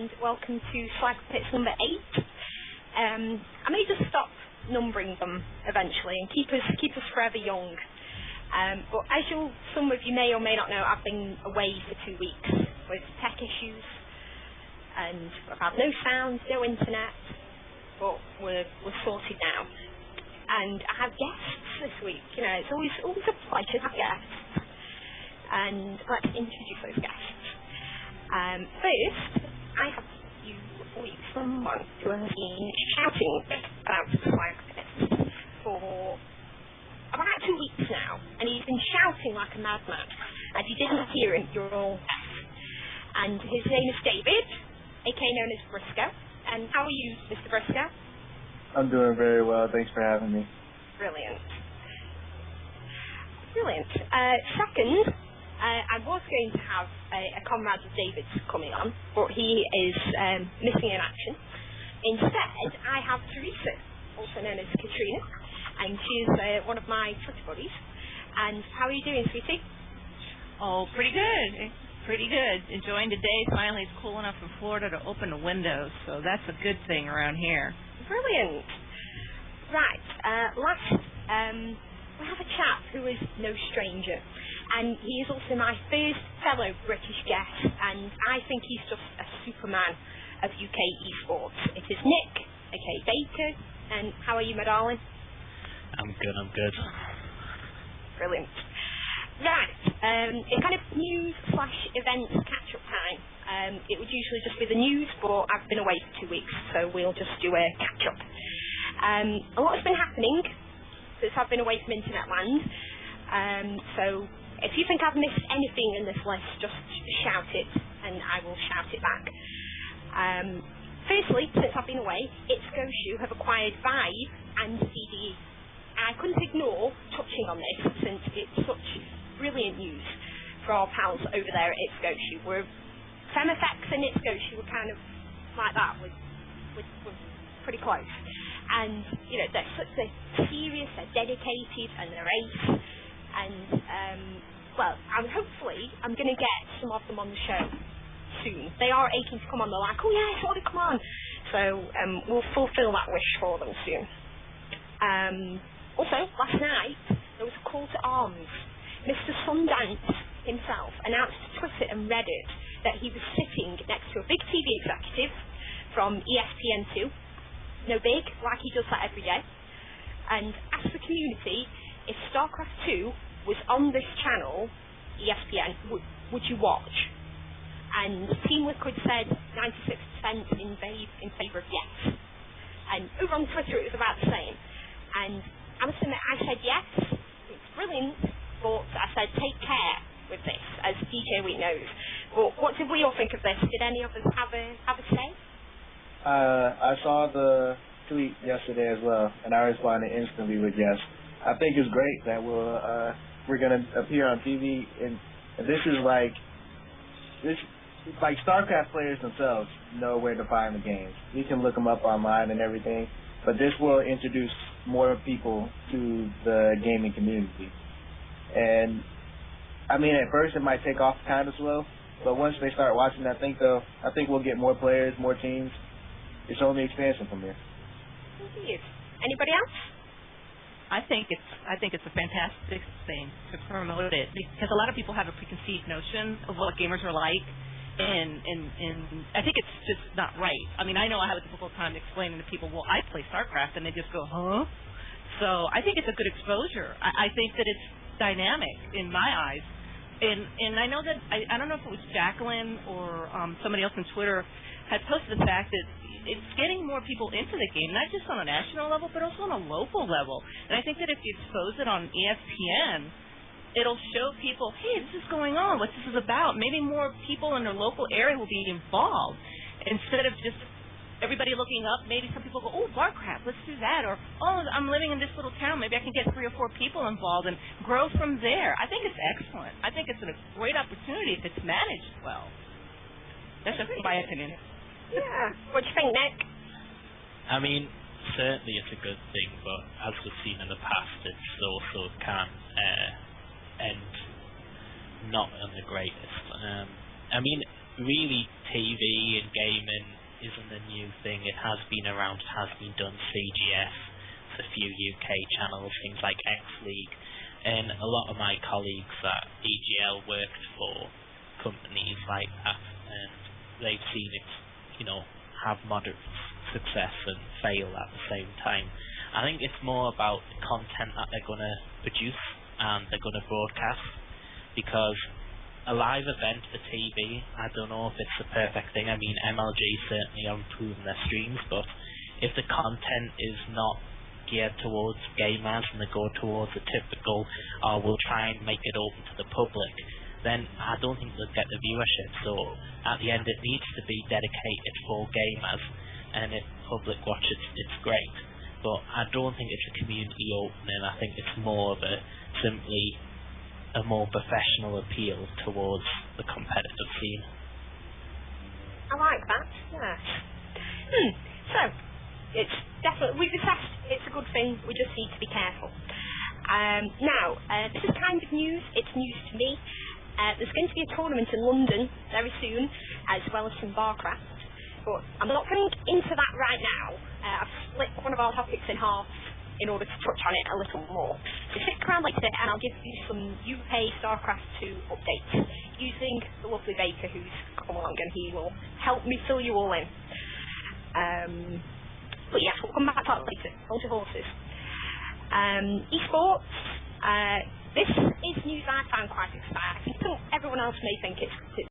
and welcome to SlagPits number 8. I may just stop numbering them eventually and keep us forever young. But as some of you may or may not know, I've been away for 2 weeks with tech issues, and I've had no sound, no internet, but we're sorted now. And I have guests this week. You know, it's always a pleasure to have guests. And let's introduce those guests. First, I have someone who has been shouting about SlagPits for about 2 weeks now, and he's been shouting like a madman. And if you didn't hear him, you're all deaf. And his name is David, aka known as Briscoe. And how are you, Mr. Briscoe? I'm doing very well. Thanks for having me. Brilliant. Second, I was going to have a comrade of David's coming on, but he is missing in action. Instead, I have Teresa, also known as Katrina, and she's one of my Twitter buddies. And how are you doing, sweetie? Oh, pretty good. Pretty good. Enjoying the day. Finally, it's cool enough in Florida to open the windows, so that's a good thing around here. Brilliant. Right, last, we have a chap who is no stranger, and he is also my first fellow British guest, and I think he's just a superman of UK esports. It is Nick, aka Baker, and how are you, my darling? I'm good. Brilliant. Right, it's kind of news/events catch-up time. It would usually just be the news, but I've been away for 2 weeks, so we'll just do a catch-up. A lot's been happening since I've been away from internet land, so if you think I've missed anything in this list, just shout it, and I will shout it back. Firstly, since I've been away, It's Goshu have acquired Vive and CDE. I couldn't ignore touching on this since it's such brilliant news for our pals over there at It's Goshu. FemFX and It's Goshu were kind of like that, we're pretty close. And, you know, they're serious, they're dedicated, and they're ace. And, well, I'm going to get some of them on the show soon. They are aching to come on. They're like, oh, yeah, I want to come on. So we'll fulfill that wish for them soon. Also, last night, there was a call to arms. Mr. Sundance himself announced to Twitter and Reddit that he was sitting next to a big TV executive from ESPN2. No big, like he does that every day. And asked the community, if StarCraft 2 was on this channel, ESPN, would you watch? And Team Liquid said 96% in favour of yes. And over on Twitter it was about the same. And I must admit, I said yes, it's brilliant, but I said take care with this, as DJ Wheat knows. But what did we all think of this? Did any of us have a say? I saw the tweet yesterday as well, and I responded instantly with yes. I think it's great that we're going to appear on TV, and this is like StarCraft players themselves know where to find the games. You can look them up online and everything, but this will introduce more people to the gaming community. And I mean, at first it might take off kind of slow, but once they start watching, I think we'll get more players, more teams. It's only expansion from here. Indeed. Anybody else? I think it's a fantastic thing to promote it, because a lot of people have a preconceived notion of what gamers are like, and I think it's just not right. I mean, I know I have a difficult time explaining to people, well, I play StarCraft, and they just go, huh? So I think it's a good exposure. I think that it's dynamic in my eyes, and I know that I don't know if it was Jacqueline or somebody else on Twitter had posted the fact that it's getting more people into the game, not just on a national level, but also on a local level. And I think that if you expose it on ESPN, it'll show people, hey, this is going on, what this is about. Maybe more people in their local area will be involved. Instead of just everybody looking up, maybe some people go, oh, Warcraft, let's do that. Or, oh, I'm living in this little town, maybe I can get 3 or 4 people involved and grow from there. I think it's excellent. I think it's a great opportunity if it's managed well. That's just my opinion. Yeah. What do you think, Nick? I mean, certainly it's a good thing, but as we've seen in the past, it also can end not on the greatest. I mean, really TV and gaming isn't a new thing. It has been around, it has been done. CGS, a few UK channels, things like X League, and a lot of my colleagues at EGL worked for companies like that, and they've seen it, have moderate success and fail at the same time. I think it's more about the content that they're going to produce and they're going to broadcast, because a live event for TV, I don't know if it's the perfect thing. I mean, MLG certainly are improving their streams, but if the content is not geared towards gamers and they go towards the typical, we'll try and make it open to the public, then I don't think they'll get the viewership. So at the end, it needs to be dedicated for gamers, and if public watch it, it's great. But I don't think it's a community opening. I think it's more of simply a more professional appeal towards the competitive scene. I like that, yeah. So, it's definitely, we've assessed it's a good thing, we just need to be careful. Now, this is kind of news, it's news to me. There's going to be a tournament in London very soon, as well as some Barcraft, but I'm not going into that right now. I've split one of our topics in half in order to touch on it a little more. So stick around like that and I'll give you some UK StarCraft 2 updates using the lovely Baker who's come along, and he will help me fill you all in. But yes, we'll come back to that later. Hold your horses. Esports, this is news I found quite exciting. Everyone else may think it's